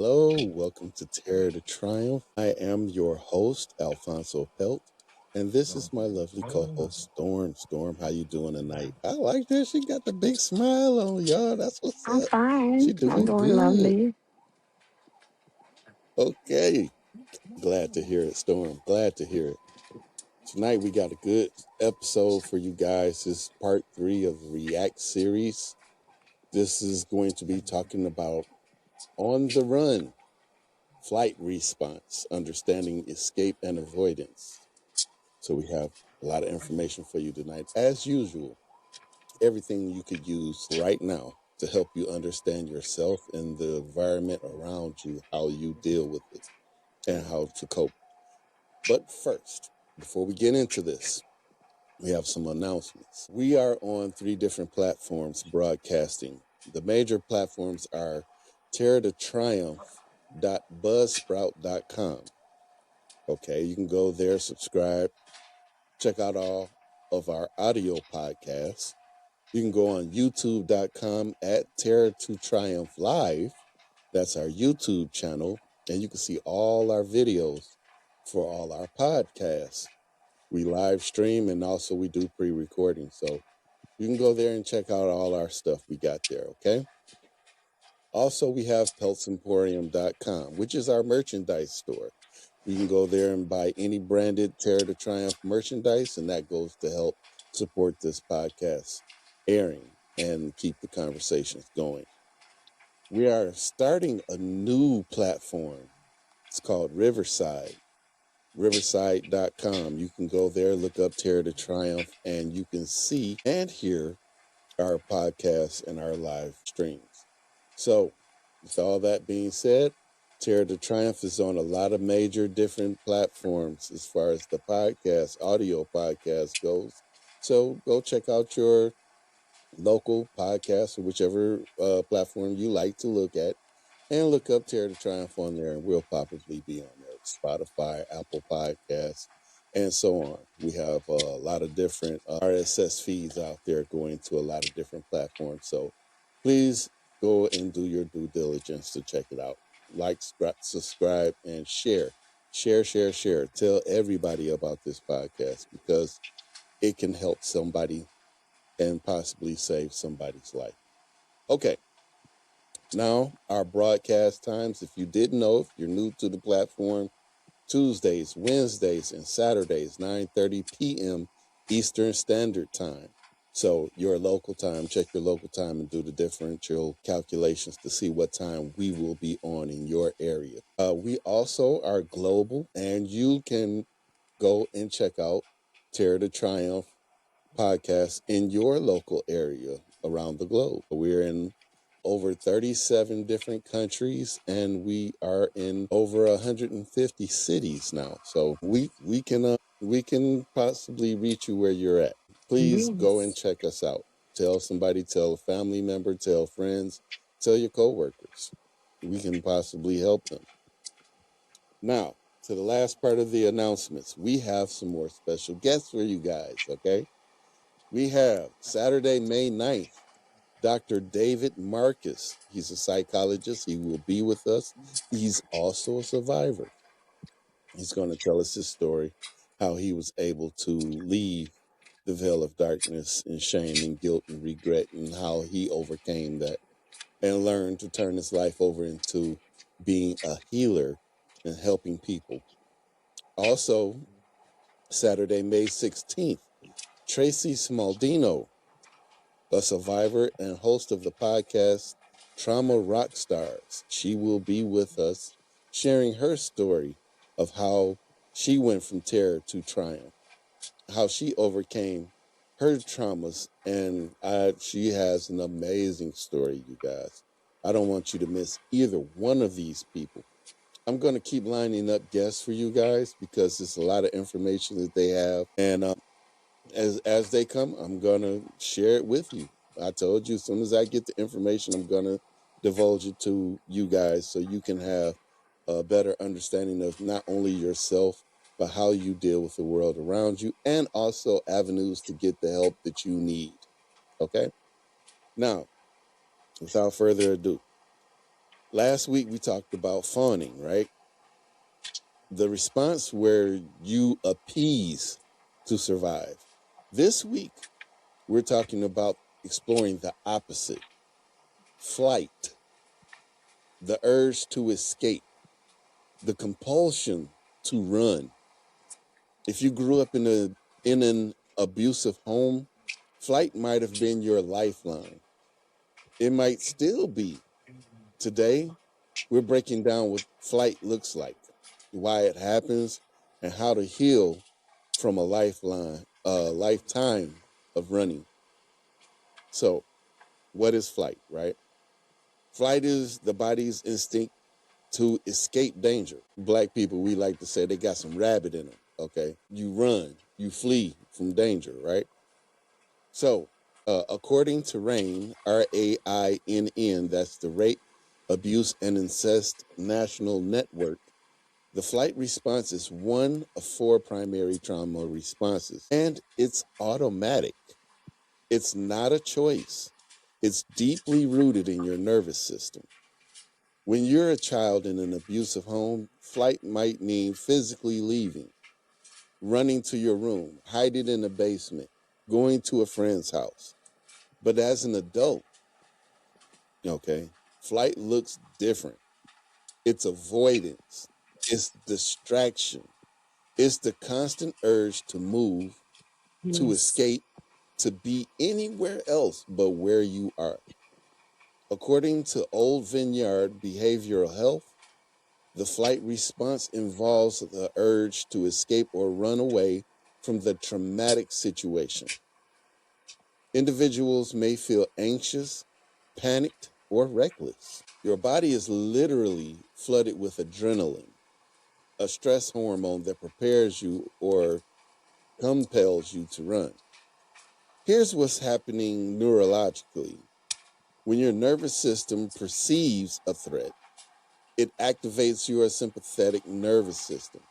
Hello, welcome to Terror to Triumph. I am your host, Alfonso Pelt, and this is my lovely co-host, Storm. Storm, how you doing tonight? I like that. She got the big smile on, y'all. That's what's I'm up. She fine. I'm doing doing good. lovely. Okay, glad to hear it, Storm. Glad to hear it. Tonight we got a good episode for you guys. This is part 3 of the React series. This is going to be talking about on the run. Flight response, understanding escape and avoidance. So we have a lot of information for you tonight. As usual, everything you could use right now to help you understand yourself and the environment around you, how you deal with it, and how to cope. But first, before we get into this, we have some announcements. We are on 3 different platforms broadcasting. The major platforms are terrortotriumph.buzzsprout.com. Okay, you can go there, subscribe, check out all of our audio podcasts. You can go on youtube.com at Terror to Triumph Live. That's our YouTube channel. And you can see all our videos for all our podcasts. We live stream and also we do pre-recording. So you can go there and check out all our stuff we got there, okay? Also, we have peltsemporium.com, which is our merchandise store. You can go there and buy any branded Terror to Triumph merchandise, and that goes to help support this podcast airing and keep the conversations going. We are starting a new platform. It's called Riverside, riverside.com. You can go there, look up Terror to Triumph, and you can see and hear our podcasts and our live streams. So, with all that being said, Terror to Triumph is on a lot of major different platforms as far as the podcast, audio podcast goes. So go check out your local podcast or whichever platform you like to look at and look up Terror to Triumph on there, and we'll probably be on there. Spotify, Apple Podcasts, and so on. We have a lot of different RSS feeds out there going to a lot of different platforms. So please go and do your due diligence to check it out. Like, subscribe, and share. Share. Tell everybody about this podcast because it can help somebody and possibly save somebody's life. Okay. Now, our broadcast times, if you didn't know, if you're new to the platform, Tuesdays, Wednesdays, and Saturdays, 9:30 p.m. Eastern Standard Time. So your local time, check your local time and do the differential calculations to see what time we will be on in your area. We also are global, and you can go and check out Terror to Triumph podcast in your local area around the globe. We're in over 37 different countries, and we are in over 150 cities now. So we can possibly reach you where you're at. Please go and Yes. check us out. Tell somebody, tell a family member, tell friends, tell your coworkers. We can possibly help them. Now, to the last part of the announcements, we have some more special guests for you guys, okay? We have Saturday, May 9th, Dr. David Marcus. He's a psychologist. He will be with us. He's also a survivor. He's going to tell us his story, how he was able to leave the veil of darkness and shame and guilt and regret, and how he overcame that and learned to turn his life over into being a healer and helping people. Also, Saturday, May 16th, Tracy Smaldino, a survivor and host of the podcast Trauma Rock Stars. She will be with us sharing her story of how she went from terror to triumph, how she overcame her traumas, and she has an amazing story, you guys. I don't want you to miss either one of these people. I'm going to keep lining up guests for you guys because it's a lot of information that they have, and as they come, I'm gonna share it with you. I told you, as soon as I get the information, I'm gonna divulge it to you guys so you can have a better understanding of not only yourself but how you deal with the world around you, and also avenues to get the help that you need. Okay. Now, without further ado, Last week we talked about fawning, right? The response where you appease to survive. This week we're talking about exploring the opposite, flight, the urge to escape, the compulsion to run. If you grew up in an abusive home, flight might have been your lifeline. It might still be. Today, we're breaking down what flight looks like, why it happens, and how to heal from a lifetime of running. So, what is flight, right? Flight is the body's instinct to escape danger. Black people, we like to say they got some rabbit in them. Okay. You run, you flee from danger, right? So, according to RAINN, RAINN, that's the Rape, Abuse, and Incest National Network, the flight response is one of four primary trauma responses, and it's automatic. It's not a choice, it's deeply rooted in your nervous system. When you're a child in an abusive home, flight might mean physically leaving, running to your room, hiding in the basement, going to a friend's house. But as an adult, okay, flight looks different. It's avoidance, it's distraction, it's the constant urge to move, to Yes. escape, to be anywhere else but where you are. According to Old Vineyard Behavioral Health, the flight response involves the urge to escape or run away from the traumatic situation. Individuals may feel anxious, panicked, or reckless. Your body is literally flooded with adrenaline, a stress hormone that prepares you or compels you to run. Here's what's happening neurologically. When your nervous system perceives a threat, it activates your sympathetic nervous system,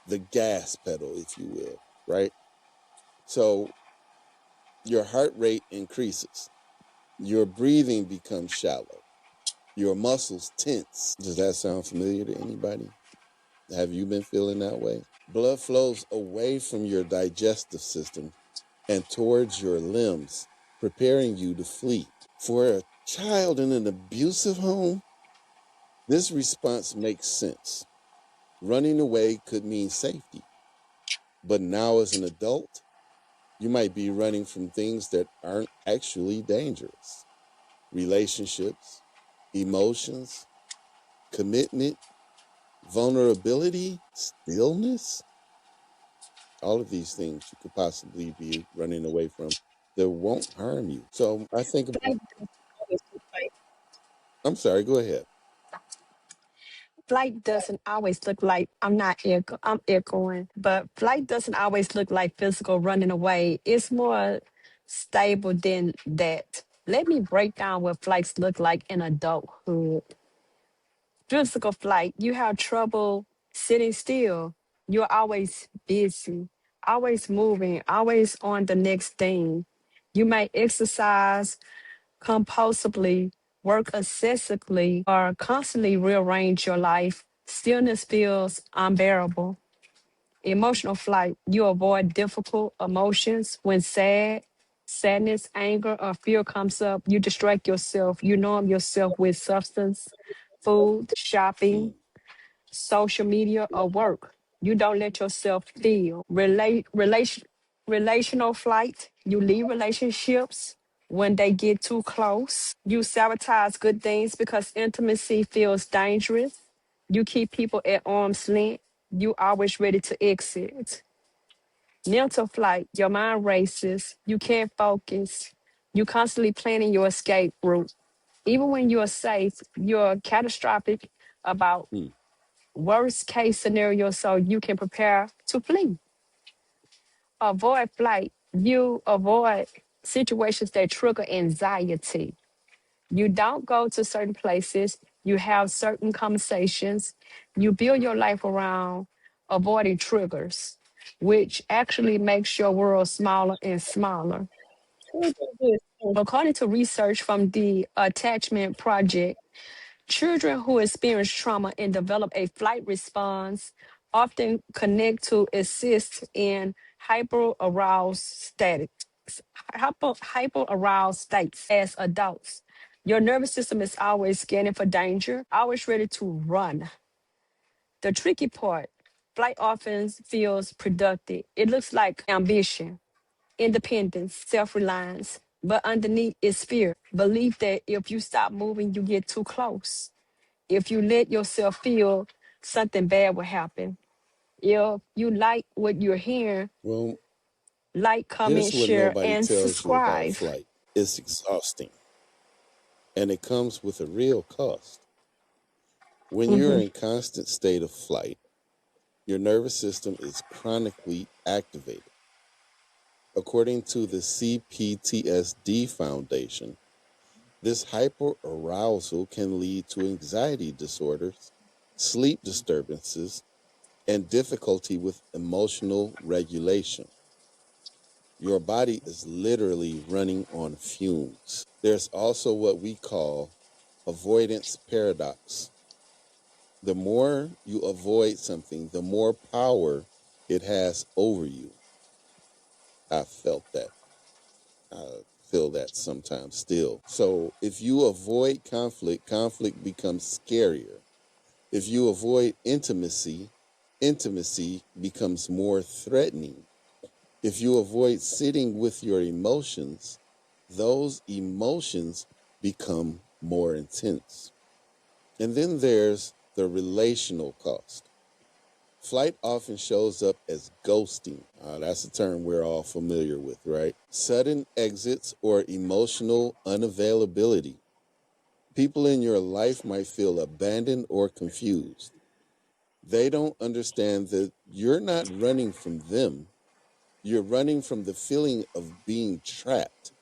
the gas pedal, if you will, right? So your heart rate increases, your breathing becomes shallow, your muscles tense. Does that sound familiar to anybody? Have you been feeling that way? Blood flows away from your digestive system and towards your limbs, preparing you to flee. For a child in an abusive home, this response makes sense. Running away could mean safety, but now as an adult, you might be running from things that aren't actually dangerous. Relationships, emotions, commitment, vulnerability, stillness, all of these things you could possibly be running away from that won't harm you. So I think, Flight doesn't always look like I'm sorry, go ahead. flight doesn't always look like I'm echoing, but flight doesn't always look like physical running away. It's more stable than that. Let me break down what flights look like in adulthood. Physical flight, you have trouble sitting still. You're always busy, always moving, always on the next thing. You may exercise compulsively, work excessively, or constantly rearrange your life. Stillness feels unbearable. Emotional flight, you avoid difficult emotions when sadness, anger, or fear comes up. You distract yourself. You numb yourself with substance, food, Hmm. shopping, social media, or work. You don't let yourself feel. Relational flight, you leave relationships when they get too close. You sabotage good things because intimacy feels dangerous. You keep people at arm's length. You always ready to exit. Mental flight, your mind races. You can't focus. You constantly planning your escape route. Even when you're safe, you're catastrophic about Hmm. worst case scenario so you can prepare to flee. Avoid flight. You avoid situations that trigger anxiety. You don't go to certain places. You have certain conversations. You build your life around avoiding triggers, which actually makes your world smaller and smaller. Children do it. According to research from the Attachment Project, Children who experience trauma and develop a flight response often connect to assist in hyperaroused states, hyperaroused states as adults. Your nervous system is always scanning for danger, always ready to run. The tricky part, flight often feels productive. It looks like ambition, independence, self reliance, but underneath is fear. Belief that if you stop moving, you get too close. If you let yourself feel, something bad will happen. If you like what you're hearing, Well, like, comment, here's what share, nobody and tells you about subscribe. flight. It's exhausting and it comes with a real cost. When you're Hmm. in constant state of flight, your nervous system is chronically activated. According to the CPTSD Foundation, this hyperarousal can lead to anxiety disorders, sleep disturbances, and difficulty with emotional regulation. Your body is literally running on fumes. There's also what we call avoidance paradox. The more you avoid something, the more power it has over you. I felt that. I feel that sometimes still. So if you avoid conflict, conflict becomes scarier. If you avoid intimacy, intimacy becomes more threatening. If you avoid sitting with your emotions, those emotions become more intense. And then there's the relational cost. Flight often shows up as ghosting. That's a term we're all familiar with, right? Sudden exits or emotional unavailability. People in your life might feel abandoned or confused. They don't understand that you're not running from them. You're running from the feeling of being trapped,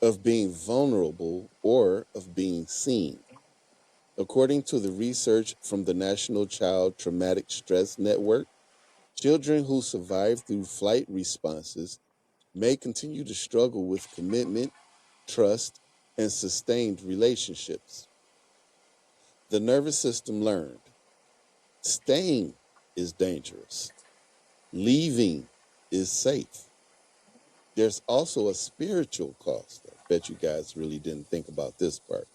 of being vulnerable, or of being seen. According to the research from the National Child Traumatic Stress Network, children who survive through flight responses may continue to struggle with commitment, trust, and sustained relationships. The nervous system learned staying is dangerous, leaving is safe. There's also a spiritual cost. I bet you guys really didn't think about this part.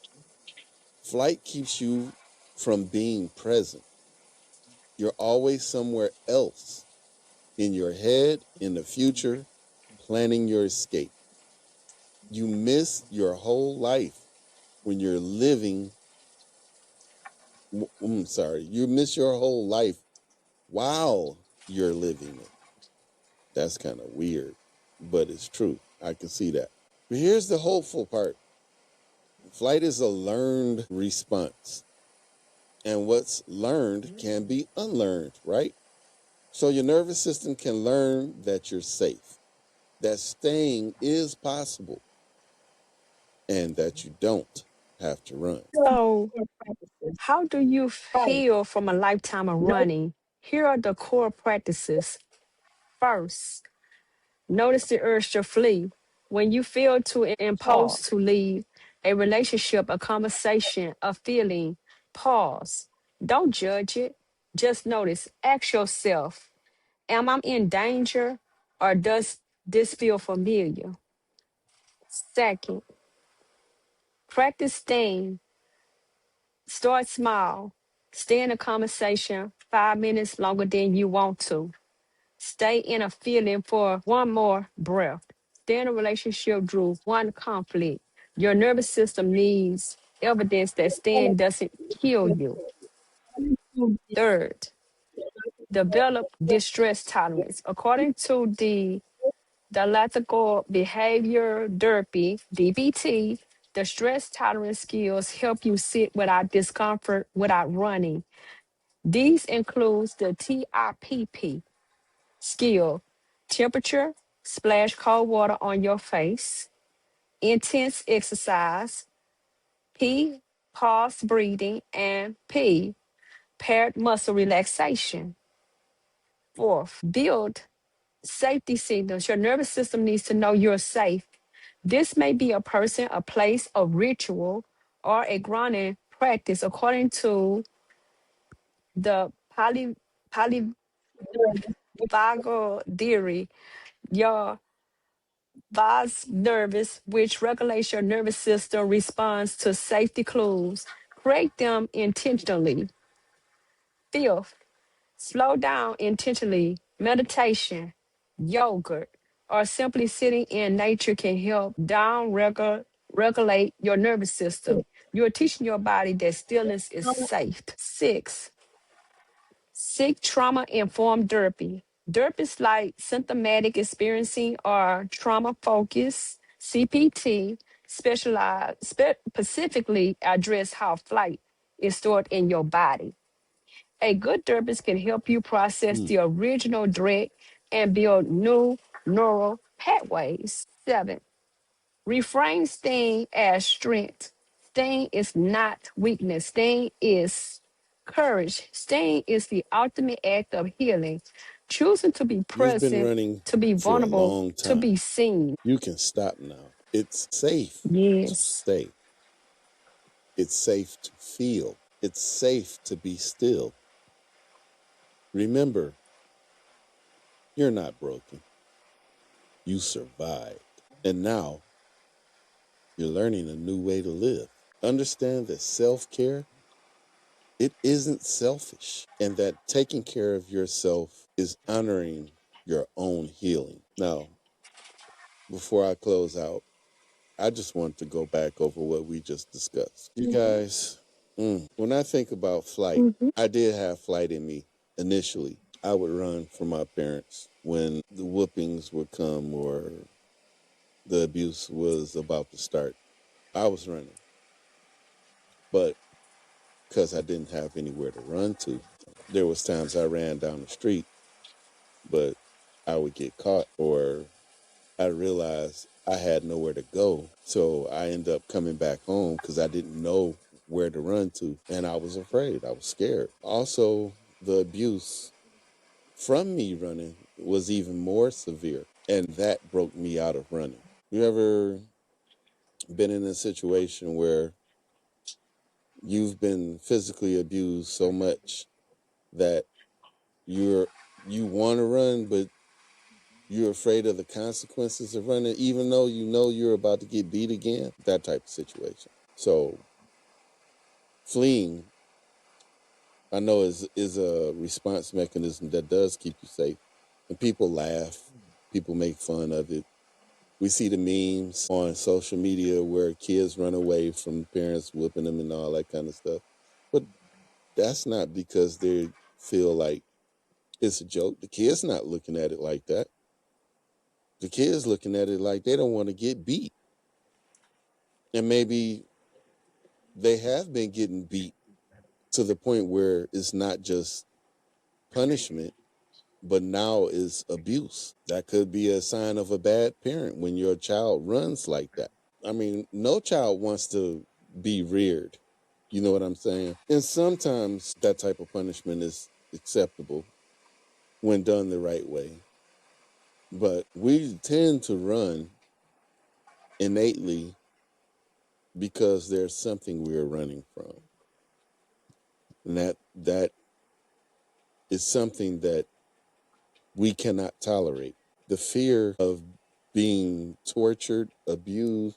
Flight keeps you from being present. You're always somewhere else, in your head, in the future, planning your escape. You miss your whole life when you're living. Sorry, you miss your whole life while you're living it. That's kind of weird, but it's true. I can see that. But here's the hopeful part. Flight is a learned response, and what's learned can be unlearned, right? So your nervous system can learn that you're safe, that staying is possible, and that you don't have to run. So, how do you heal from a lifetime of running? Here are the core practices. First, notice the urge to flee. When you feel to impulse to leave a relationship, a conversation, a feeling, pause. Don't judge it. Just notice. Ask yourself, am I in danger or does this feel familiar? Second, practice staying. Start small. Stay in a conversation 5 minutes longer than you want to. Stay in a feeling for one more breath. Stay in a relationship through one conflict. Your nervous system needs evidence that staying doesn't kill you. Third, develop distress tolerance. According to the dialectical behavior therapy, DBT, the stress tolerance skills help you sit without discomfort without running. These includes the TIPP skill, temperature, splash cold water on your face, intense exercise, P, pause breathing, and P, paired muscle relaxation. Fourth, build safety signals. Your nervous system needs to know you're safe. This may be a person, a place, a ritual, or a grounding practice. According to the polyvagal theory, your vas nervous, which regulates your nervous system, responds to safety clues. Create them intentionally. Fifth, slow down intentionally. Meditation, yoga, or simply sitting in nature can help regulate your nervous system. You're teaching your body that stillness is safe. Six, seek trauma informed therapy. Therapy is like symptomatic experiencing or trauma focused CPT specifically address how flight is stored in your body. A good therapist can help you process Mm. the original dread and build new neural pathways. Seven, reframe staying as strength. Staying is not weakness. Staying is courage. Staying is the ultimate act of healing. Choosing to be You've been present, running to be for a vulnerable, long to time. be seen. You can stop now. It's safe to Yes. stay. It's safe to feel. It's safe to be still. Remember, you're not broken. You survived. And now you're learning a new way to live. Understand that self-care, it isn't selfish, and that taking care of yourself is honoring your own healing. Now, before I close out, I just want to go back over what we just discussed. You guys, when I think about flight, Mhm. I did have flight in me initially. I would run from my parents when the whoopings would come or the abuse was about to start. I was running, but because I didn't have anywhere to run to, there was times I ran down the street, but I would get caught or I realized I had nowhere to go. So I ended up coming back home because I didn't know where to run to. And I was afraid. I was scared. Also, the abuse from me running was even more severe. And that broke me out of running. You ever been in a situation where you've been physically abused so much that you're you want to run, but you're afraid of the consequences of running, even though you know you're about to get beat again? That type of situation. So fleeing, I know is a response mechanism that does keep you safe. And people laugh, people make fun of it. We see the memes on social media where kids run away from parents whooping them and all that kind of stuff. But that's not because they feel like it's a joke. The kid's not looking at it like that. The kid's looking at it like they don't want to get beat. And maybe they have been getting beat to the point where it's not just punishment, but now is abuse. That could be a sign of a bad parent when your child runs like that. I mean, no child wants to be reared. You know what I'm saying? And sometimes that type of punishment is acceptable when done the right way. But we tend to run innately because there's something we're running from. And that is something that we cannot tolerate. The fear of being tortured, abused,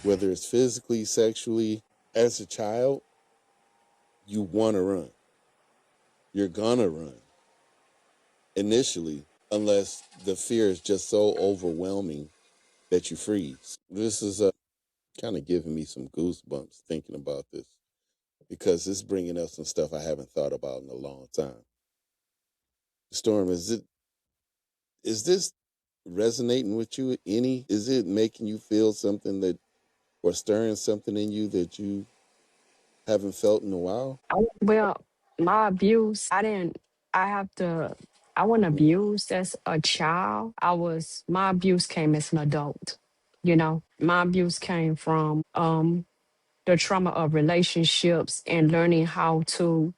whether it's physically, sexually, as a child, you want to run. You're gonna run initially, unless the fear is just so overwhelming that you freeze. This is kind of giving me some goosebumps thinking about this because it's bringing up some stuff I haven't thought about in a long time. Storm, is this resonating with you any? Is it making you feel something that or stirring something in you that you haven't felt in a while? Well, my abuse, I have to, I wasn't Mm. abused as a child. My abuse came as an adult. My abuse came from the trauma of relationships and learning how to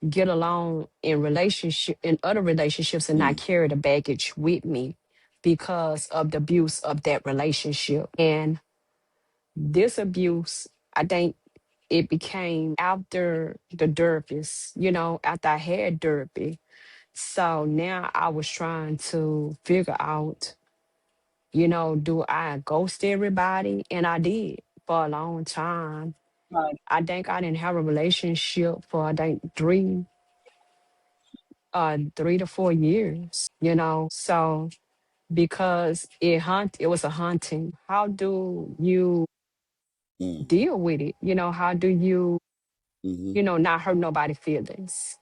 get along in other relationships and not Mm. carry the baggage with me because of the abuse of that relationship. And this abuse, I think it became after the derpy, after I had derpy. So now I was trying to figure out, do I ghost everybody? And I did for a long time. Right. I think I didn't have a relationship for I think 3 to 4 years, So because it was a hunting. How do you Mm. deal with it? How do you, Mm-hmm. not hurt nobody's feelings?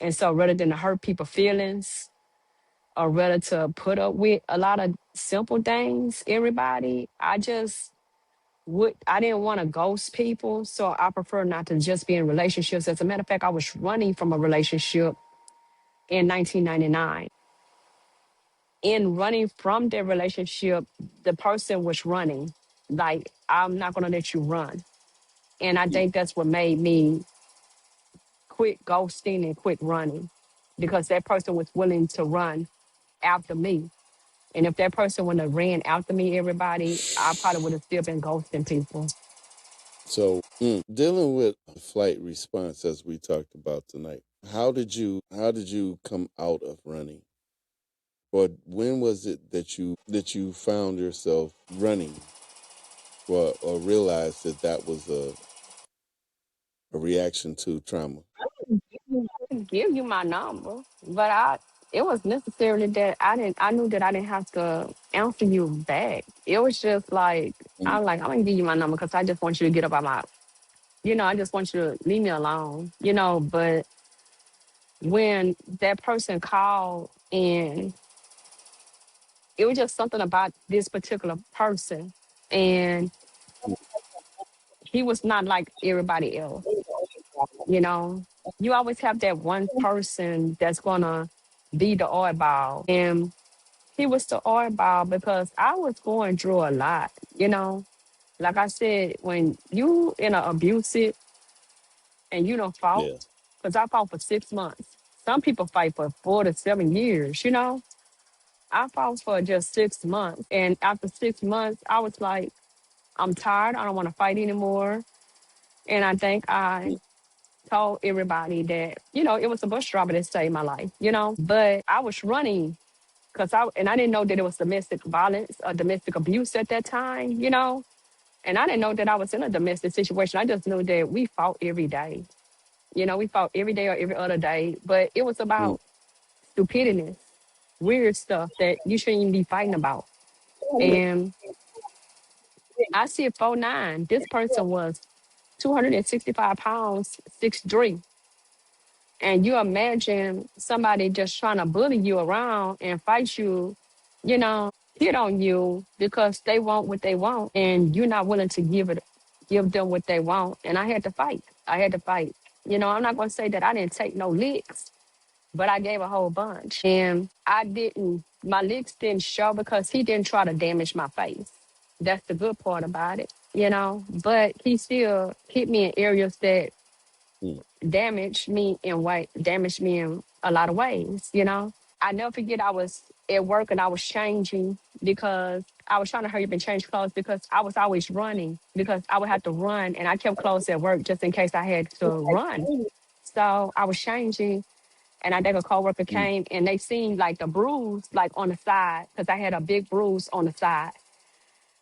And so rather than to hurt people's feelings or rather to put up with a lot of simple things, everybody, I didn't want to ghost people. So I prefer not to just be in relationships. As a matter of fact, I was running from a relationship in 1999. In running from the relationship, the person was running. Like, I'm not going to let you run. And I think that's what made me quit ghosting and quit running because that person was willing to run after me. And if that person wouldn't have ran after me, everybody, I probably would have still been ghosting people. So, dealing with a flight response as we talked about tonight, how did you come out of running? Or when was it that you found yourself running or realized that that was a reaction to trauma? I can give you my number, but it was necessarily that I knew that I didn't have to answer you back. It was just like, Mm. I'm like, I'm gonna give you my number because I just want you to get up on my, I just want you to leave me alone, but when that person called and it was just something about this particular person and he was not like everybody else, you know. You always have that one person that's gonna be the oddball. And he was the oddball because I was going through a lot. Like I said, when you in an abusive and you don't fought, Yeah. because I fought for 6 months. Some people fight for 4 to 7 years. I fought for just 6 months. And after 6 months, I was like, I'm tired. I don't want to fight anymore. And I think Mm. I told everybody that, it was a bus driver that saved my life, But I was running because I didn't know that it was domestic violence or domestic abuse at that time. And I didn't know that I was in a domestic situation. I just knew that we fought every day. We fought every day or every other day. But it was Mm. about stupidity, weird stuff that you shouldn't even be fighting about. And I see it 4'9". This person was 265 pounds, 6'3". And you imagine somebody just trying to bully you around and fight you, hit on you because they want what they want and you're not willing to give them what they want. And I had to fight. I had to fight. I'm not gonna say that I didn't take no licks, but I gave a whole bunch. And my licks didn't show because he didn't try to damage my face. That's the good part about it. But he still hit me in areas that Mm. damaged me in a lot of ways. I never forget I was at work and I was changing because I was trying to hurry up and change clothes because I was always running because I would have to run and I kept clothes at work just in case I had to run. So I was changing and I think a coworker Mm. came and they seen like the bruise like on the side because I had a big bruise on the side.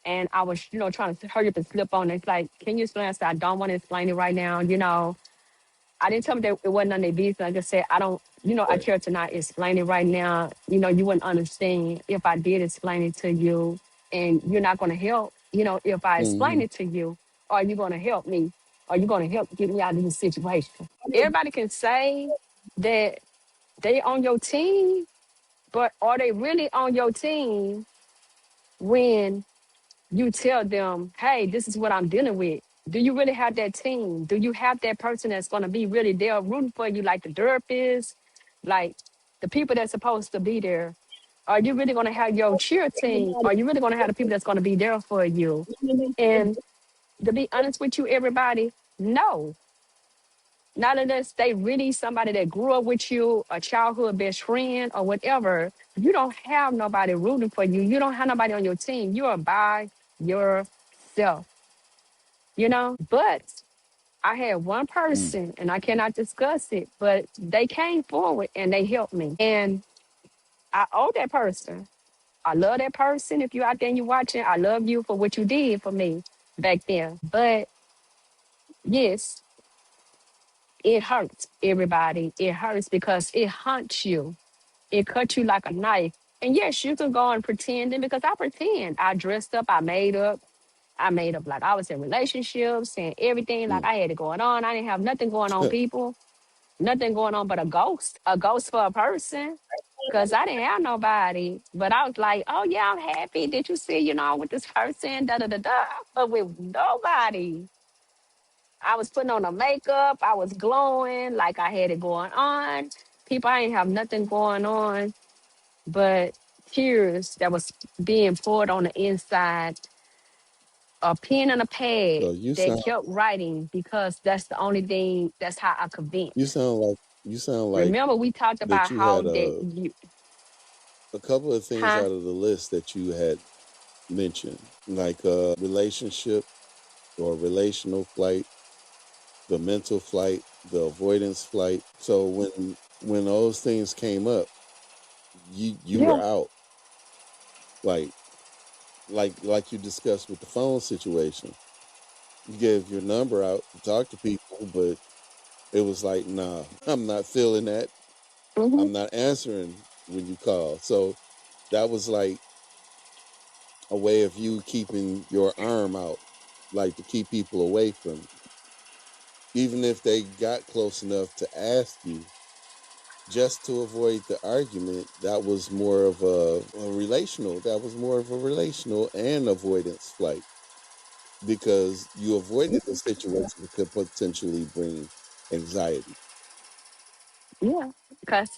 And I was, trying to hurry up and slip on it. It's like, can you explain? I said, I don't want to explain it right now. I didn't tell them that it wasn't none of their business. I just said, I don't, I Right. care to not explain it right now. You wouldn't understand if I did explain it to you and you're not going to help, if I explain Mm-hmm. it to you, are you going to help me? Are you going to help get me out of this situation? Everybody can say that they on your team, but are they really on your team when you tell them, hey, this is what I'm dealing with? Do you really have that team? Do you have that person that's going to be really there rooting for you, like the therapists, like the people that's supposed to be there? Are you really going to have your cheer team? Are you really going to have the people that's going to be there for you? And to be honest with you, everybody, no. Not unless they really somebody that grew up with you, a childhood best friend or whatever. You don't have nobody rooting for you. You don't have nobody on your team. You are by yourself. But I had one Mm, person, and I cannot discuss it, but they came forward and they helped me. And I owe that person. I love that person. If you out there and you watching, I love you for what you did for me back then. But yes, it hurts everybody. It hurts because it haunts you. It cut you like a knife. And yes, you can go on pretending because I pretend. I dressed up, I made up. I made up like I was in relationships and everything like mm. I had it going on. I didn't have nothing going on, people. Nothing going on but a ghost for a person. Cause I didn't have nobody. But I was like, oh yeah, I'm happy. Did you see, with this person, da da da da. But with nobody. I was putting on the makeup, I was glowing, like I had it going on. People, I ain't have nothing going on but tears that was being poured on the inside, a pen and a pad So that kept writing because that's the only thing, that's how I could vent. you sound like you sound like Remember, we talked about that you how had that you, a couple of things huh? out of the list that you had mentioned, like relationship or relational flight, the mental flight, the avoidance flight. So when those things came up, you were Yeah. out, like like you discussed with the phone situation. You gave your number out to talk to people, but it was like, nah, I'm not feeling that. Hmm. I'm not answering when you call. So that was like a way of you keeping your arm out, like to keep people away from you. Even if they got close enough to ask you, just to avoid the argument, that was more of a relational and avoidance flight because you avoided the situation that could potentially bring anxiety. Yeah. Cause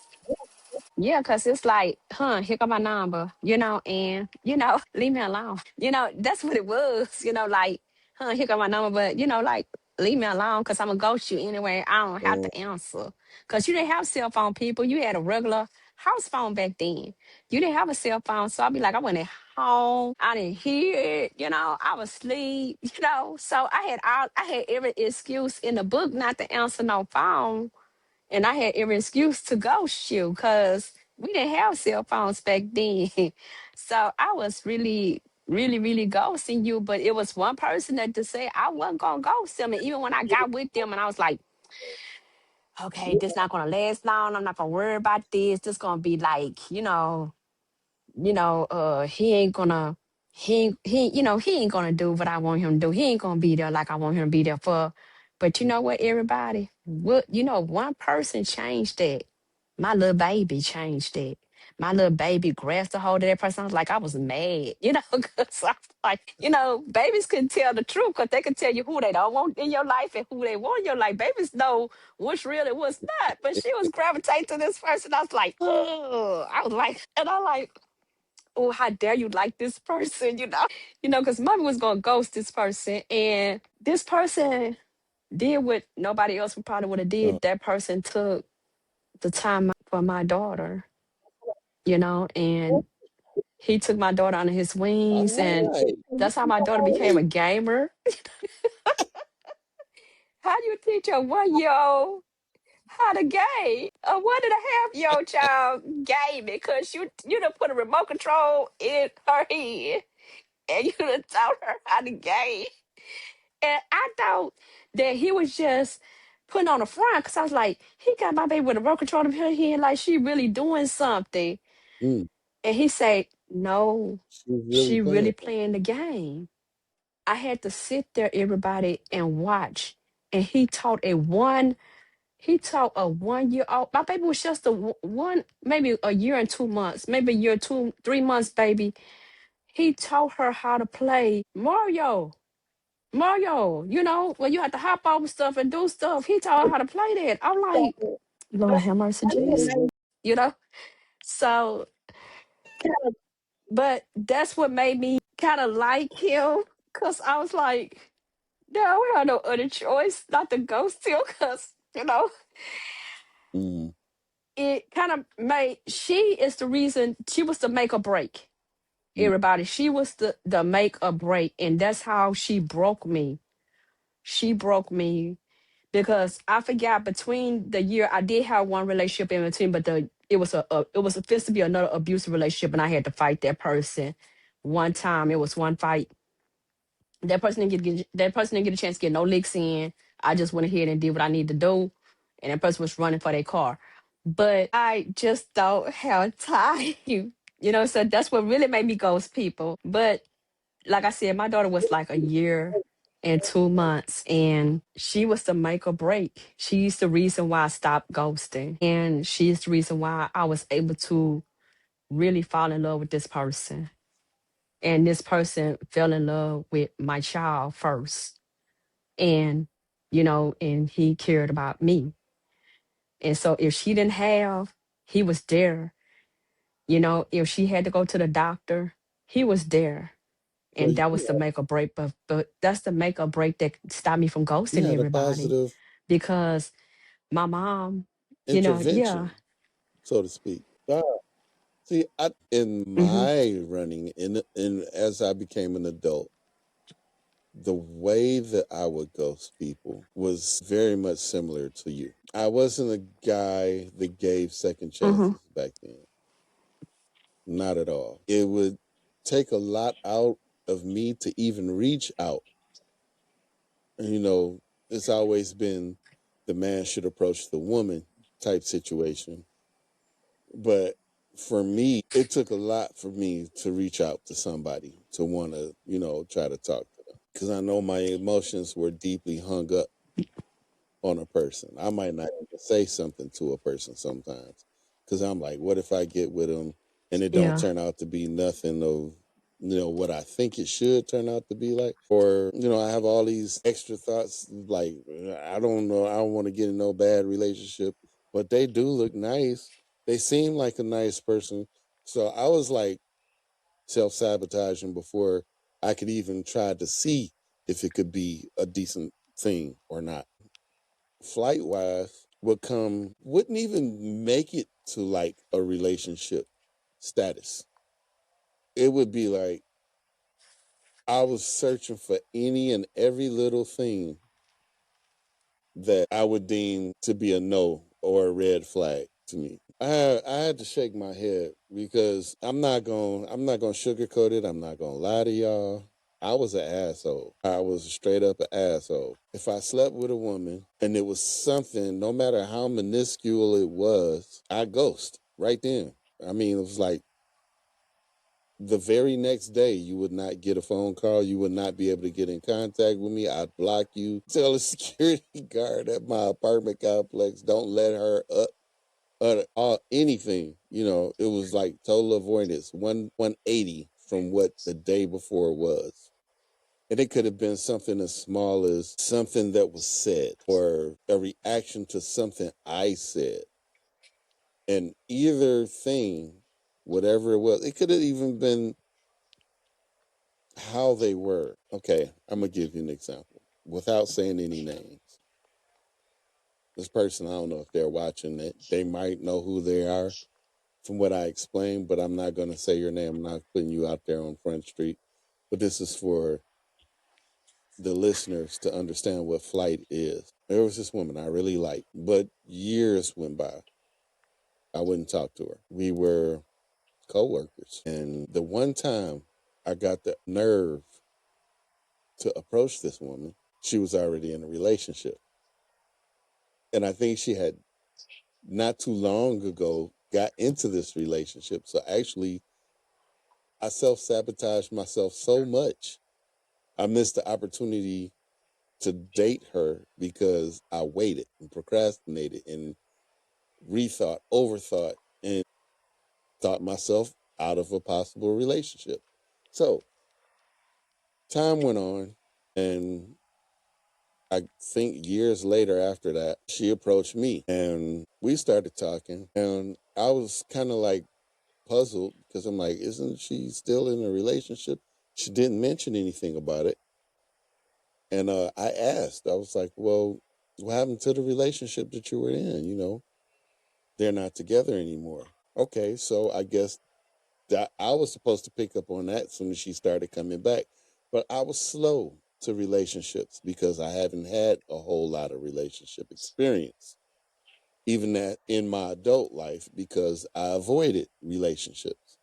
yeah, cause it's like, here come my number, and leave me alone. That's what it was, like, here come my number, but like, leave me alone because I'm gonna ghost you anyway. I don't have Um, to answer. Cause you didn't have cell phone, people. You had a regular house phone back then. You didn't have a cell phone. So I'd be like, I went at home. I didn't hear it, I was asleep, So I had every excuse in the book not to answer no phone. And I had every excuse to ghost you because we didn't have cell phones back then. So I was really, really, really ghosting you. But it was one person that to say I wasn't gonna ghost them. And even when I got with them and I was like, okay, this not gonna last long. I'm not gonna worry about this. This gonna be like, he ain't gonna do what I want him to do. He ain't gonna be there like I want him to be there for. But you know what, everybody? One person changed that. My little baby changed that. My little baby grasped a hold of that person. I was mad, because I was like, babies can tell the truth because they can tell you who they don't want in your life and who they want in your life. Babies know what's real and what's not. But she was gravitating to this person. I was like, oh, I was like, and I like, oh, how dare you like this person, because mommy was gonna ghost this person, and this person did what nobody else would probably would have uh, did. That person took the time out for my daughter, and he took my daughter under his wings, and all right. that's how my daughter became a gamer. How do you teach a 1 year old how to game? A 1.5 year old child gaming because you done put a remote control in her head and you done taught her how to game. And I thought that he was just putting on the front because I was like, he got my baby with a remote control in her hand, like she really doing something. Mm, And he said, no, she was really she really playing. playing the game. I had to sit there, everybody, and watch. And he taught a 1 year old. My baby was just one, maybe a year and 2 months, maybe a year, 3 months, baby. He taught her how to play Mario. Mario, when you have to hop over stuff and do stuff, he taught her how to play that. I'm like, Lord have mercy, Jesus. You know? So, but that's what made me kind of like him. Cause I was like, no, we have no other choice not to ghost him. Cause, Mm, it kind of made, she is the reason, she was the make or break. mm, Everybody, she was the make or break. And that's how she broke me. She broke me. because I forgot between the year I did have one relationship in between, but it was supposed to be another abusive relationship, and I had to fight that person. One time, it was one fight. That person didn't get a chance to get no licks in. I just went ahead and did what I needed to do, and that person was running for their car. But I just don't have time, So that's what really made me ghost people. But like I said, my daughter was like a year and 2 months, and she was the make or break. She's the reason why I stopped ghosting, and she's the reason why I was able to really fall in love with this person. And this person fell in love with my child first, and and he cared about me. And so if she didn't have, he was there. If she had to go to the doctor, he was there. So And that was the make or break. But that's the make or break that stopped me from you ghosting had a everybody. positive Because my mom, yeah. intervention, so to speak. See, in Hmm. my running, in as I became an adult, the way that I would ghost people was very much similar to you. I wasn't a guy that gave second Hmm. chances back then. Not at all. It would take a lot out of me to even reach out. And, it's always been the man should approach the woman type situation. But for me, it took a lot for me to reach out to somebody to want to, try to talk to them. Because I know my emotions were deeply hung up on a person. I might not even say something to a person sometimes because I'm like, what if I get with them and it don't Yeah. turn out to be nothing of what I think it should turn out to be like, or I have all these extra thoughts like I don't know, I don't want to get in no bad relationship, but they do look nice. They seem like a nice person, so I was like self sabotaging before I could even try to see if it could be a decent thing or not. Flight wise wouldn't even make it to like a relationship status. It would be like I was searching for any and every little thing that I would deem to be a no or a red flag to me. I had to shake my head because I'm not gonna sugarcoat it. I'm not gonna lie to y'all. I was an asshole. I was straight up an asshole. If I slept with a woman and it was something, no matter how minuscule it was, I ghost right then. I mean, it was like the very next day, you would not get a phone call. You would not be able to get in contact with me. I'd block you. Tell a security guard at my apartment complex, don't let her up anything. It was like total avoidance, 180 from what the day before was. And it could have been something as small as something that was said or a reaction to something I said. And either thing, whatever it was, it could have even been how they were. Okay, I'm going to give you an example without saying any names. This person, I don't know if they're watching it. They might know who they are from what I explained, but I'm not going to say your name. I'm not putting you out there on Front Street. But this is for the listeners to understand what flight is. There was this woman I really liked, but years went by. I wouldn't talk to her. We were coworkers. And the one time I got the nerve to approach this woman, she was already in a relationship. And I think she had not too long ago got into this relationship. So actually, I self sabotaged myself so much. I missed the opportunity to date her because I waited and procrastinated and rethought, overthought, and thought myself out of a possible relationship. So time went on, and I think years later after that, she approached me and we started talking. And I was kind of like puzzled because I'm like, isn't she still in a relationship? She didn't mention anything about it. And I asked, I was like, well, what happened to the relationship that you were in? They're not together anymore. Okay, so I guess that I was supposed to pick up on that as soon as she started coming back. But I was slow to relationships because I haven't had a whole lot of relationship experience, even that in my adult life because I avoided relationships.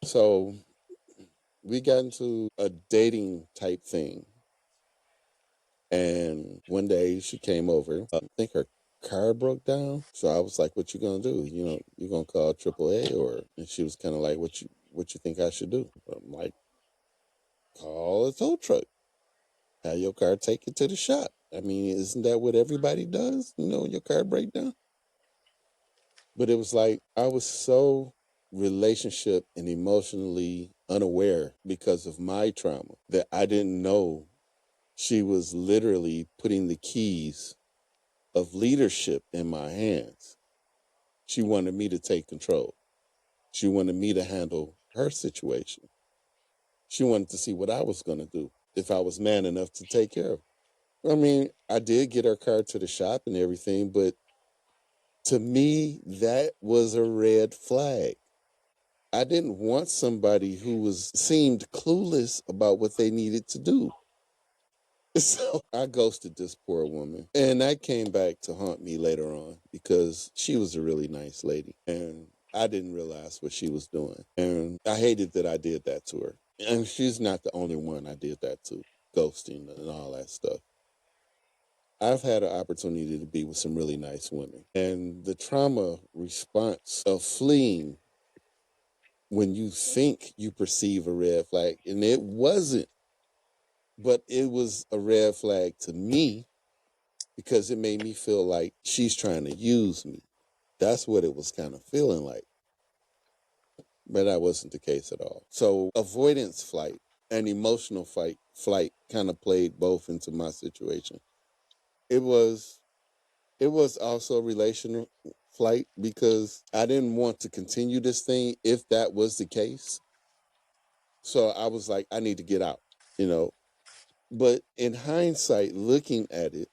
So we got into a dating type thing. And one day she came over. I think her car broke down. So I was like, "What you gonna do? You gonna call AAA or?" And she was kind of like, "What you think I should do?" I'm like, "Call a tow truck. Have your car taken to the shop. I mean, isn't that what everybody does? Your car break down." But it was like I was so relationship and emotionally unaware because of my trauma that I didn't know she was literally putting the keys of leadership in my hands. She wanted me to take control. She wanted me to handle her situation. She wanted to see what I was going to do if I was man enough to take care of her. I mean, I did get her car to the shop and everything, but to me, that was a red flag. I didn't want somebody who was seemed clueless about what they needed to do. So I ghosted this poor woman. And that came back to haunt me later on because she was a really nice lady. And I didn't realize what she was doing. And I hated that I did that to her. And she's not the only one I did that to, ghosting and all that stuff. I've had an opportunity to be with some really nice women. And the trauma response of fleeing when you think you perceive a red flag, and it wasn't, but it was a red flag to me because it made me feel like she's trying to use me. That's what it was kind of feeling like. But that wasn't the case at all. So avoidance flight and emotional flight kind of played both into my situation. It was it was also relational flight because I didn't want to continue this thing if that was the case. So I was like, I need to get out, you know. But in hindsight, looking at it,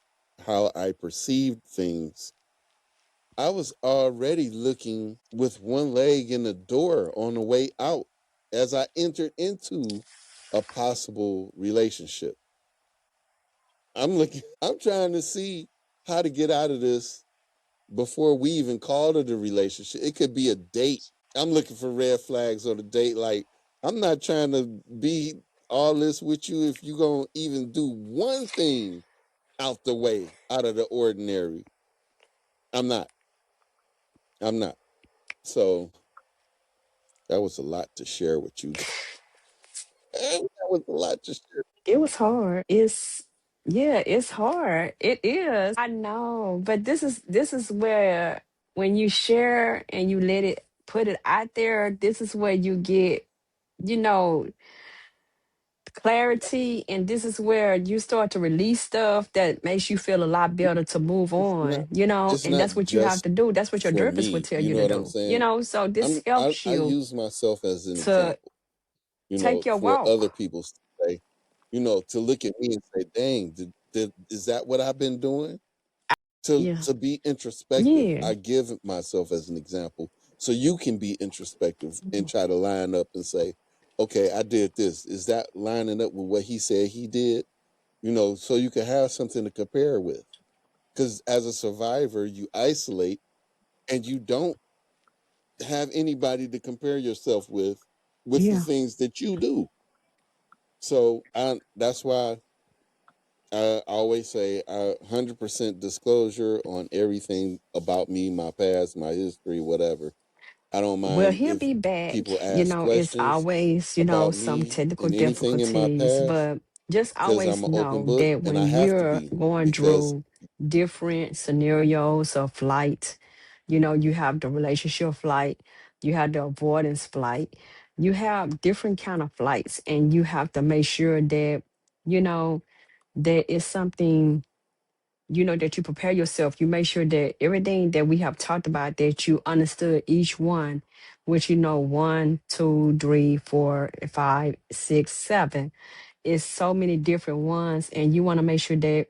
how I perceived things, I was already looking with one leg in the door on the way out as I entered into a possible relationship. I'm trying to see how to get out of this before we even call it a relationship. It could be a date. I'm looking for red flags on a date. Like, I'm not trying to be all this with you if you're going to even do one thing out the way, out of the ordinary. I'm not. I'm not. So that was a lot to share with you. That was a lot to share. It was hard. Yeah, it's hard. It is. I know, but this is where when you share and you let it put it out there, this is where you get, you know, clarity, and this is where you start to release stuff that makes you feel a lot better to move It's not. on, It's and not that's what you have just to do. That's what your for therapist would me. tell You you know to what I'm do, saying? so this I helps I you use myself as an to example. take your For other walk. people to say, to look at me and say, "Dang, is that what I've been doing?" Yeah. To be introspective, Yeah. I give myself as an example, so you can be introspective and try to line up and say, "Okay, I did this. Is that lining up with what he said he did?" So you can have something to compare with. Because as a survivor, you isolate and you don't have anybody to compare yourself with the Yeah. things that you do. So that's why I always say 100% disclosure on everything about me, my past, my history, whatever. I don't Well, mind he'll if be back. people ask It's questions always, about some me technical and anything in my difficulties, past but just because I'm always an open know book that and I when have to you're be going because through different scenarios of flight, you have the relationship flight, you have the avoidance flight, you have different kind of flights, and you have to make sure that, there is something, that you prepare yourself. You make sure that everything that we have talked about, that you understood each one, which, 1, 2, 3, 4, 5, 6, 7. It's so many different ones. And you want to make sure that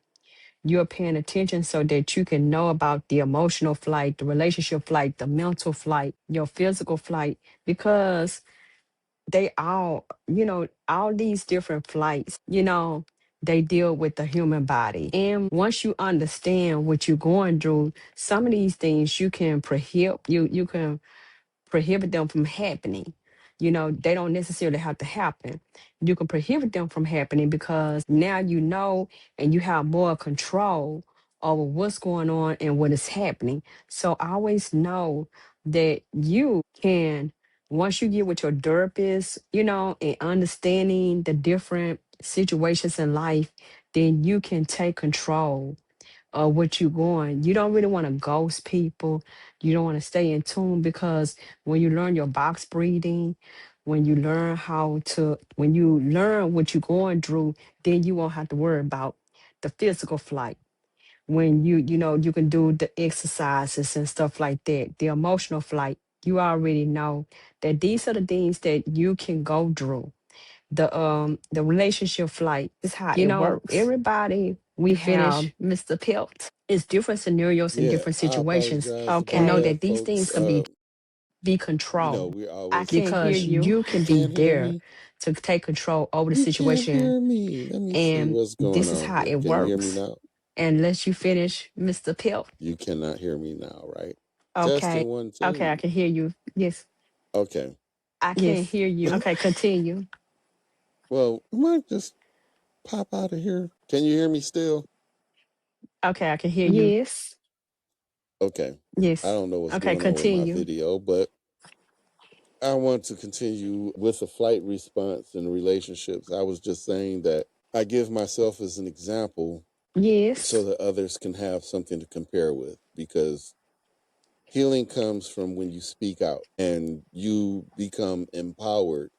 you're paying attention so that you can know about the emotional flight, the relationship flight, the mental flight, your physical flight. Because they all, all these different flights, they deal with the human body. And once you understand what you're going through, some of these things you can prohibit them from happening. They don't necessarily have to happen. You can prohibit them from happening because now you know and you have more control over what's going on and what is happening. So always know that you can, once you get with your therapist, and understanding the different situations in life, then you can take control what you're going. You don't really want to ghost people. You don't want to stay in tune because when you learn your box breathing, when you learn what you're going through, then you won't have to worry about the physical flight. When you can do the exercises and stuff like that, the emotional flight, you already know that these are the things that you can go through. The relationship flight This is how it works. everybody we You have finish, Mr. Pelt. it's different scenarios and Yeah, different I situations, apologize and about know Okay. that, that these folks. things can be controlled We're I always can't hear because you. you you can be can't hear there me. to take control over the You can't situation. hear me. Let me see And what's going this is on how here. it Can you hear me works. now? Unless you finish, Mr. Pelt. You cannot hear me now, right? Okay. Testing one, Okay, I two. can hear you. Yes. Okay. I can't Yes. hear you. Okay, continue. Well, I might just pop out of here. Can you hear me still? Okay, I can hear you. Yes. Okay. I Yes. don't know what's Okay, going on with my continue. video, but I want to continue with the flight response in relationships. I was just saying that I give myself as an example so Yes. that others can have something to compare with, because healing comes from when you speak out and you become empowered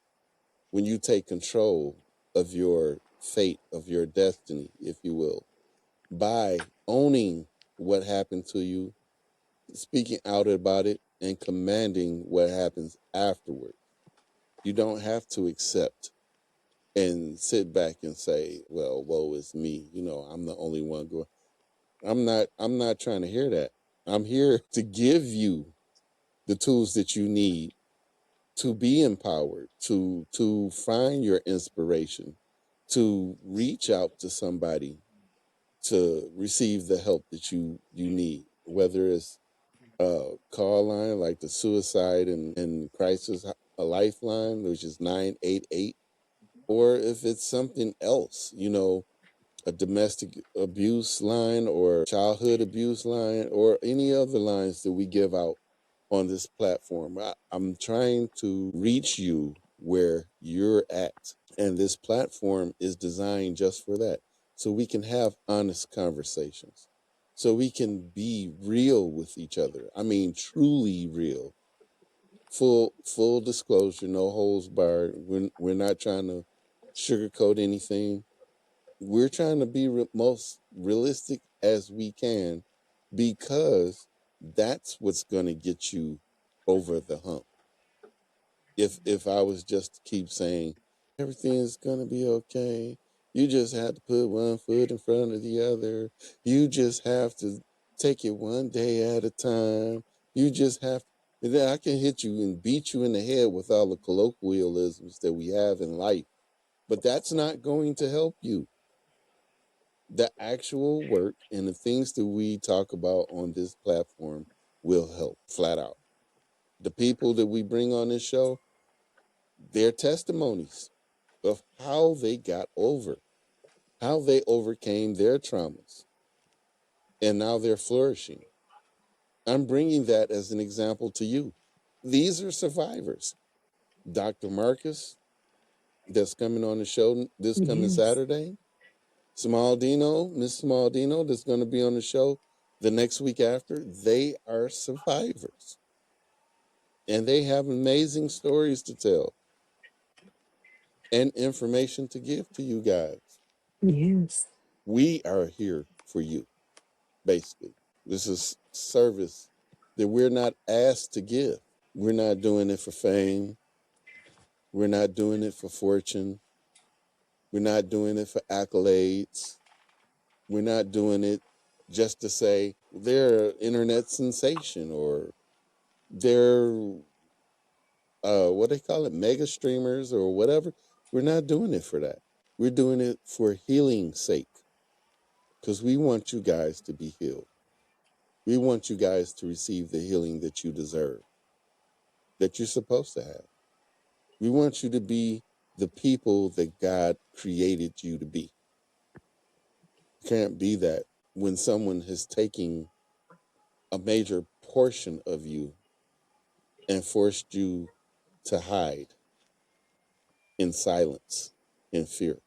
when you take control of your fate, of your destiny, if you will, by owning what happened to you, speaking out about it, and commanding what happens afterward. You don't have to accept and sit back and say, well, woe is me. I'm the only one going. I'm not trying to hear that. I'm here to give you the tools that you need to be empowered, to find your inspiration, to reach out to somebody to receive the help that you need, whether it's a call line like the suicide and crisis a lifeline, which is 988, or if it's something else, a domestic abuse line or childhood abuse line or any other lines that we give out on this platform. I'm trying to reach you where you're at. And this platform is designed just for that. So we can have honest conversations. So we can be real with each other. I mean, truly real. Full disclosure, no holds barred. We're not trying to sugarcoat anything. We're trying to be most realistic as we can, because that's what's going to get you over the hump. If I was just to keep saying everything is going to be okay, you just have to put one foot in front of the other, you just have to take it one day at a time, you just have and then I can hit you and beat you in the head with all the colloquialisms that we have in life, but that's not going to help you. The actual work and the things that we talk about on this platform will help, flat out. The people that we bring on this show, their testimonies of how they got over, how they overcame their traumas, and now they're flourishing. I'm bringing that as an example to you. These are survivors. Dr. Marcus, that's coming on the show this coming Yes. Saturday. Miss Small Dino, that's going to be on the show the next week after. They are survivors and they have amazing stories to tell and information to give to you guys. Yes. We are here for you, basically. This is service that we're not asked to give. We're not doing it for fame. We're not doing it for fortune. We're not doing it for accolades. We're not doing it just to say they're an internet sensation or they're what they call it, mega streamers or whatever. We're not doing it for that. We're doing it for healing's sake because we want you guys to be healed. We want you guys to receive the healing that you deserve, that you're supposed to have. We want you to be the people that God created you to be. You can't be that when someone has taken a major portion of you and forced you to hide in silence, in fear.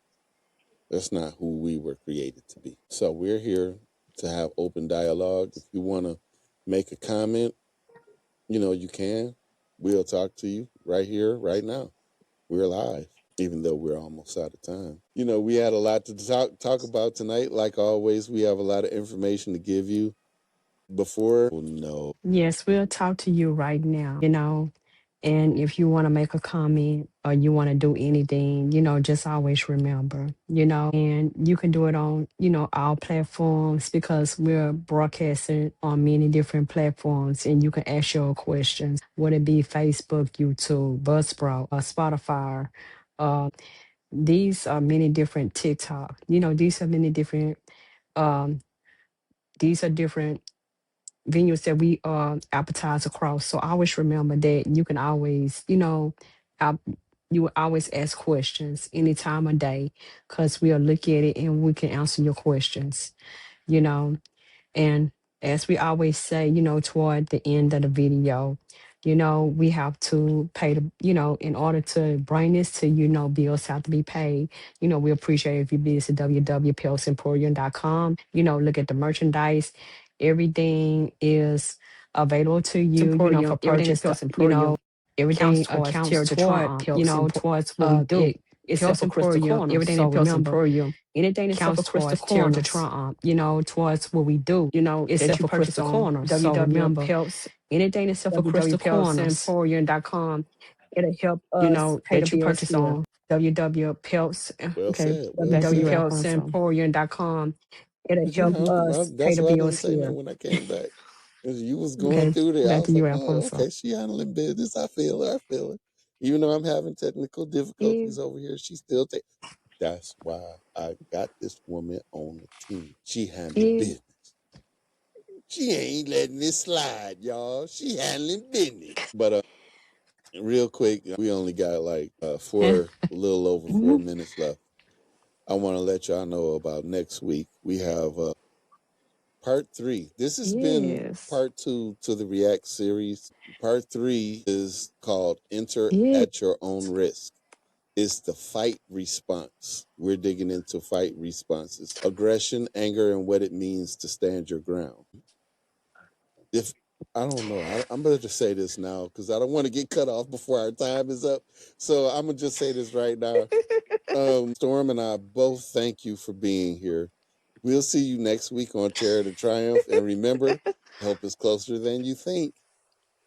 That's not who we were created to be. So we're here to have open dialogue. If you want to make a comment, you can. We'll talk to you right here, right now. We're live, even though we're almost out of time. We had a lot to talk about tonight. Like always, we have a lot of information to give you before. No. Yes, we'll talk to you right now. And if you want to make a comment or you want to do anything, just always remember, and you can do it on, all platforms because we're broadcasting on many different platforms and you can ask your questions, whether it be Facebook, YouTube, Buzzsprout, Spotify. These are many different TikTok. These are many different, um, these are different venues that we advertise across. So always remember that you can always, uh, you will always ask questions any time of day because we'll look at it and we can answer your questions. And as we always say, toward the end of the video, we have to pay in order to bring this to, bills have to be paid. We appreciate if you visit www.pelsemporium.com, look at the merchandise. Everything is available to you, for Everything at purchase. Pels Emporium Everything counts towards accounts Charity toward, Triumph, towards what we do. it, except Pels for and Crystal Emporium. Corner. Everything So in Pels remember, Emporium, anything except for counts Crystal towards Charity Corner, Triumph, towards what we do, that except you for purchase Crystal on Corner. So remember, www.pels, anything except for Crystal Corners, www.pelsemporium.com. It'll help us pay the that you bills purchase here. on www.pelts, Well okay, said. Well back to you, said. Alfonso. www.pelsemporium.com. It'll But help us pay that's the why I didn't bills say here. nothing when I came back. 'Cause you was going Okay, through there. I back to was you, like, oh, Alfonso. okay, she handling business. I feel her. I feel her. Even though I'm having technical Yeah, difficulties over here, she still take. That's why I got this woman on the team. She handling yeah, business. She ain't letting this slide, y'all. She handling business. But real quick, we only got like a little over mhm, 4 minutes left. I want to let y'all know about next week. We have part 3. This has been yes, part 2 to the React series. Part 3 is called Enter yeah, at Your Own Risk. It's the fight response. We're digging into fight responses, aggression, anger, and what it means to stand your ground. If I don't know, I'm going to say this now because I don't want to get cut off before our time is up. So I'm going to just say this right now. Storm and I both thank you for being here. We'll see you next week on Terror to Triumph. And remember, help is closer than you think.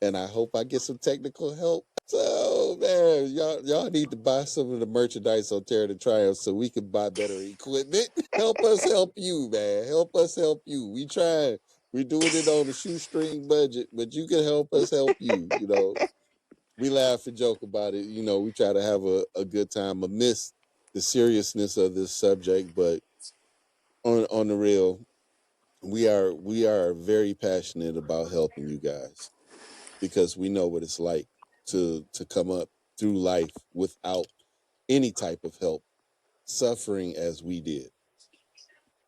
And I hope I get some technical help. So man, y'all need to buy some of the merchandise on Terror to Triumph so we can buy better equipment. Help us help you, man. Help us help you. We trying. We're doing it on a shoestring budget, but you can help us help you. We laugh and joke about it. We try to have a good time amidst the seriousness of this subject, but on the real, we are very passionate about helping you guys because we know what it's like to come up through life without any type of help, suffering as we did.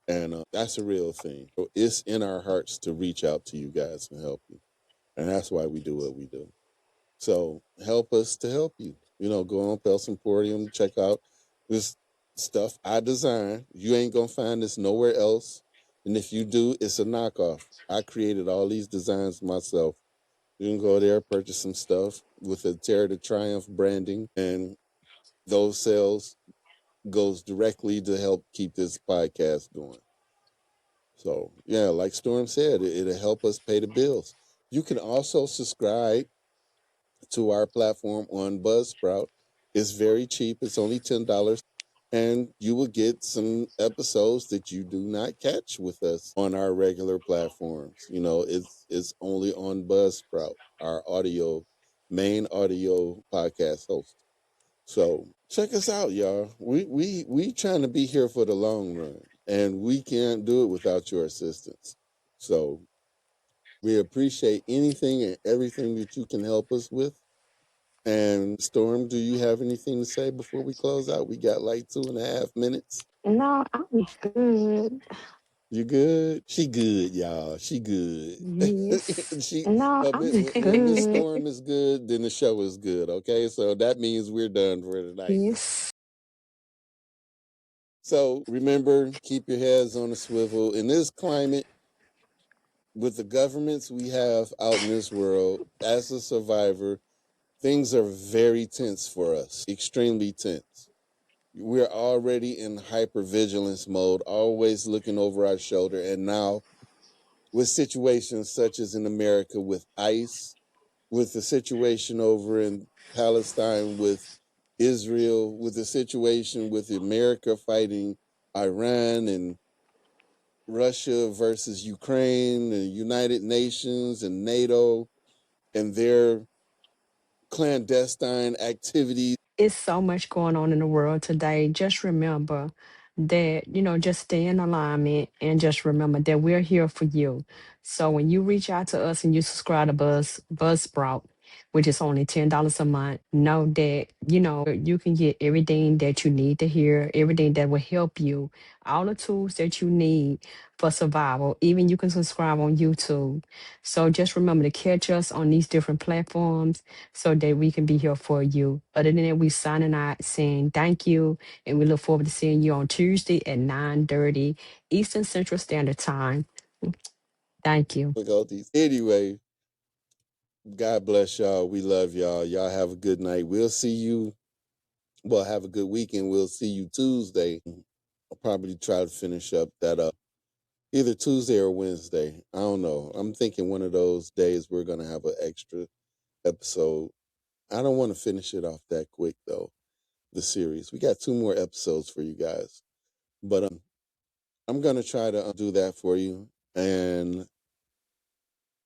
And that's a real thing. So it's in our hearts to reach out to you guys and help you. And that's why we do what we do. So help us to help you. Go on Pels Emporium, check out this stuff I designed. You ain't gonna find this nowhere else. And if you do, it's a knockoff. I created all these designs myself. You can go there, purchase some stuff with the Terror to Triumph branding, and those sales goes directly to help keep this podcast going. So yeah, like Storm said, it'll help us pay the bills. You can also subscribe to our platform on Buzzsprout. It's very cheap. It's only $10. And you will get some episodes that you do not catch with us on our regular platforms. It's only on Buzzsprout, our audio main audio podcast host. So check us out, y'all. We trying to be here for the long run, and we can't do it without your assistance. So we appreciate anything and everything that you can help us with. And Storm, do you have anything to say before we close out? We got like 2.5 minutes. No, I'm good. You good? She good, y'all. She good. Yes. she No, I'm when Miss good. Storm is good, then the show is good. Okay, so that means we're done for tonight. Yes. So remember, keep your heads on a swivel. In this climate, with the governments we have out in this world, as a survivor, things are very tense for us, extremely tense. We're already in hypervigilance mode, always looking over our shoulder. And now, with situations such as in America with ICE, with the situation over in Palestine with Israel, with the situation with America fighting Iran and Russia versus Ukraine, the United Nations and NATO and their clandestine activities. It's so much going on in the world today. Just remember that, just stay in alignment and just remember that we're here for you. So when you reach out to us and you subscribe to Buzzsprout, which is only $10 a month, know that, you can get everything that you need to hear, everything that will help you, all the tools that you need for survival. Even you can subscribe on YouTube. So just remember to catch us on these different platforms so that we can be here for you. Other than that, we signing out saying thank you, and we look forward to seeing you on Tuesday at 9:30 Eastern Central Standard Time. Thank you. Difficulties. Anyway, God bless y'all. We love y'all. Y'all have a good night. We'll see you. Well, have a good weekend. We'll see you Tuesday. I'll probably try to finish up that either Tuesday or Wednesday. I don't know. I'm thinking one of those days we're gonna have an extra episode. I don't want to finish it off that quick though. The series. We got 2 more episodes for you guys. But I'm gonna try to do that for you. And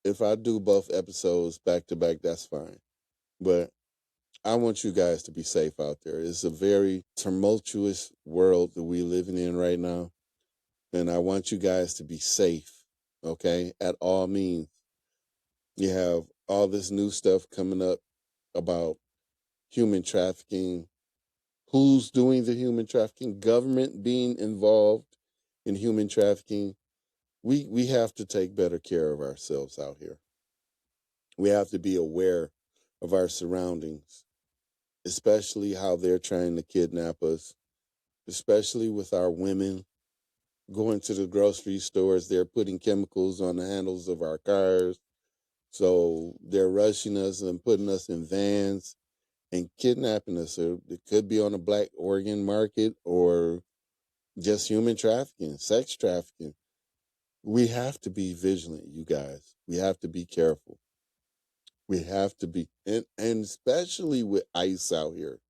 if I do both episodes back to back, that's fine. But I want you guys to be safe out there. It's a very tumultuous world that we're living in right now. And I want you guys to be safe, okay, at all means. You have all this new stuff coming up about human trafficking, who's doing the human trafficking, government being involved in human trafficking. We have to take better care of ourselves out here. We have to be aware of our surroundings, especially how they're trying to kidnap us, especially with our women going to the grocery stores. They're putting chemicals on the handles of our cars. So they're rushing us and putting us in vans and kidnapping us. So it could be on the black organ market or just human trafficking, sex trafficking. We have to be vigilant, you guys. We have to be careful. We have to be, and especially with ICE out here,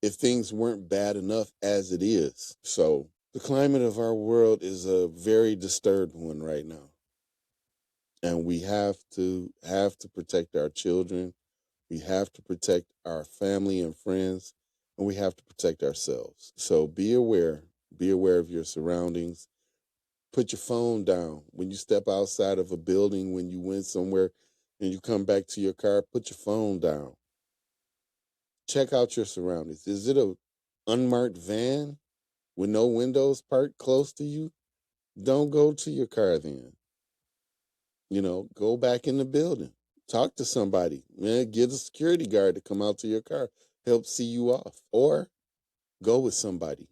if things weren't bad enough as it is. So the climate of our world is a very disturbed one right now. And we have to protect our children. We have to protect our family and friends, and we have to protect ourselves. So be aware. Be aware of your surroundings. Put your phone down when you step outside of a building, when you went somewhere and you come back to your car, put your phone down. Check out your surroundings. Is it a unmarked van with no windows parked close to you? Don't go to your car then. Go back in the building. Talk to somebody. Man, get a security guard to come out to your car, help see you off. Or go with somebody.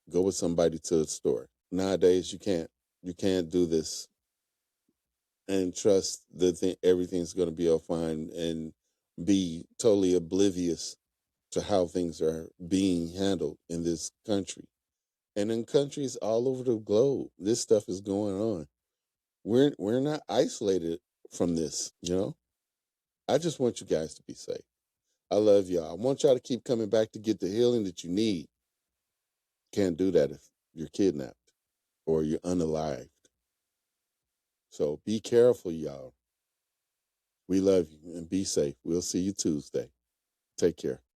Go with somebody to the store. Nowadays you can't do this and trust that everything's going to be all fine and be totally oblivious to how things are being handled in this country and in countries all over the globe. This stuff is going on. We're not isolated from this. I just want you guys to be safe. I love y'all. I want y'all to keep coming back to get the healing that you need. Can't do that if you're kidnapped or you're unalived. So be careful, y'all. We love you and be safe. We'll see you Tuesday. Take care.